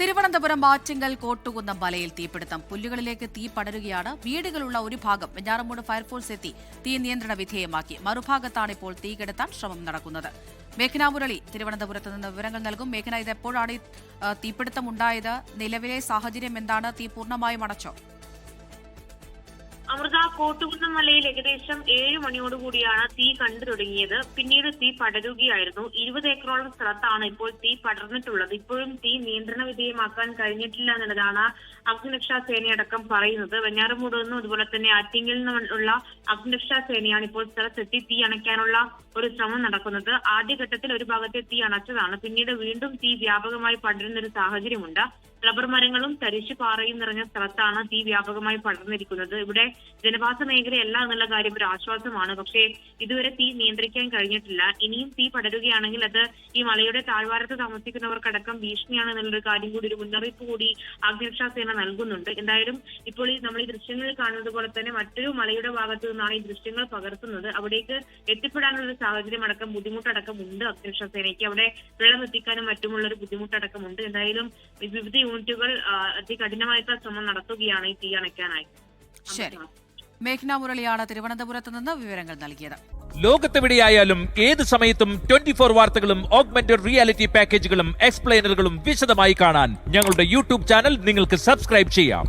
തിരുവനന്തപുരം ആറ്റിങ്ങൽ കോട്ടുകുന്നം മലയിൽ തീപിടുത്തം. പുല്ലുകളിലേക്ക് തീ പടരുകയാണ്. വീടുകളുള്ള ഒരു ഭാഗം വെഞ്ഞാറമൂട് ഫയർഫോഴ്സ് എത്തി തീ നിയന്ത്രണ വിധേയമാക്കി. മറുഭാഗത്താണ് ഇപ്പോൾ തീ കെടുത്താൻ ശ്രമം നടക്കുന്നത്. മേഘന മുരളി തിരുവനന്തപുരത്ത് നിന്ന് വിവരങ്ങൾ നൽകും. മേഘന, ഇത് എപ്പോഴാണ് തീപിടുത്തം ഉണ്ടായത്? നിലവിലെ സാഹചര്യം എന്താണ്? തീ പൂർണ്ണമായും അടച്ചോ? അമൃത, കോട്ടുകുന്നം മലയിൽ ഏകദേശം 7 മണിയോടുകൂടിയാണ് തീ കണ്ടു തുടങ്ങിയത്. പിന്നീട് തീ പടരുകയായിരുന്നു. 20 ഏക്കറോളം സ്ഥലത്താണ് ഇപ്പോൾ തീ പടർന്നിട്ടുള്ളത്. ഇപ്പോഴും തീ നിയന്ത്രണ വിധേയമാക്കാൻ കഴിഞ്ഞിട്ടില്ല എന്നുള്ളതാണ് അഗ്നിരക്ഷാ സേനയടക്കം പറയുന്നത്. വെഞ്ഞാറമൂട് നിന്നും അതുപോലെ തന്നെ ആറ്റിങ്ങിൽ നിന്നുള്ള അഗ്നിരക്ഷാ സേനയാണ് ഇപ്പോൾ സ്ഥലത്തെത്തി തീ അണയ്ക്കാനുള്ള ഒരു ശ്രമം നടക്കുന്നത്. ആദ്യഘട്ടത്തിൽ ഒരു ഭാഗത്തെ തീ അണച്ചതാണ്. പിന്നീട് വീണ്ടും തീ വ്യാപകമായി പടരുന്ന ഒരു സാഹചര്യമുണ്ട്. റബ്ബർ മരങ്ങളും തരിശുപാറയും നിറഞ്ഞ സ്ഥലത്താണ് തീ വ്യാപകമായി പടർന്നിരിക്കുന്നത്. ഇവിടെ ജനവാസ മേഖലയല്ല എന്നുള്ള കാര്യം ഒരു ആശ്വാസമാണ്. പക്ഷേ ഇതുവരെ തീ നിയന്ത്രിക്കാൻ കഴിഞ്ഞിട്ടില്ല. ഇനിയും തീ പടരുകയാണെങ്കിൽ അത് ഈ മലയുടെ താഴ്വാരത്ത് താമസിക്കുന്നവർക്കടക്കം ഭീഷണിയാണ് എന്നുള്ളൊരു കാര്യം കൂടി, ഒരു മുന്നറിയിപ്പ് കൂടി അഗ്നിരക്ഷാ സേന നൽകുന്നുണ്ട്. എന്തായാലും ഇപ്പോൾ നമ്മൾ ഈ ദൃശ്യങ്ങളിൽ കാണുന്നത് പോലെ തന്നെ മറ്റൊരു മലയുടെ ഭാഗത്തു നിന്നാണ് ഈ ദൃശ്യങ്ങൾ പകർത്തുന്നത്. അവിടേക്ക് എത്തിപ്പെടാനുള്ള ഒരു സാഹചര്യം അടക്കം ബുദ്ധിമുട്ടടക്കം ഉണ്ട് അഗ്നിരക്ഷാ സേനയ്ക്ക്. അവിടെ വെള്ളം എത്തിക്കാനും മറ്റുമുള്ള ഒരു ബുദ്ധിമുട്ടടക്കമുണ്ട്. എന്തായാലും വിവിധ യൂണിറ്റുകൾ അതികഠിനമായിട്ടുള്ള ശ്രമം നടത്തുകയാണ് ഈ തീ അണയ്ക്കാനായി. ശരി, മേഘന മുരളിയാണ് തിരുവനന്തപുരത്ത് നിന്ന് വിവരങ്ങൾ നൽകിയത്. ലോകത്തെവിടെയായാലും ഏത് സമയത്തും 24 വാർത്തകളും ഓഗ്മെന്റഡ് റിയാലിറ്റി പാക്കേജുകളും എക്സ്പ്ലെയിനറുകളും വിശദമായി കാണാൻ ഞങ്ങളുടെ യൂട്യൂബ് ചാനൽ നിങ്ങൾക്ക് സബ്സ്ക്രൈബ് ചെയ്യാം.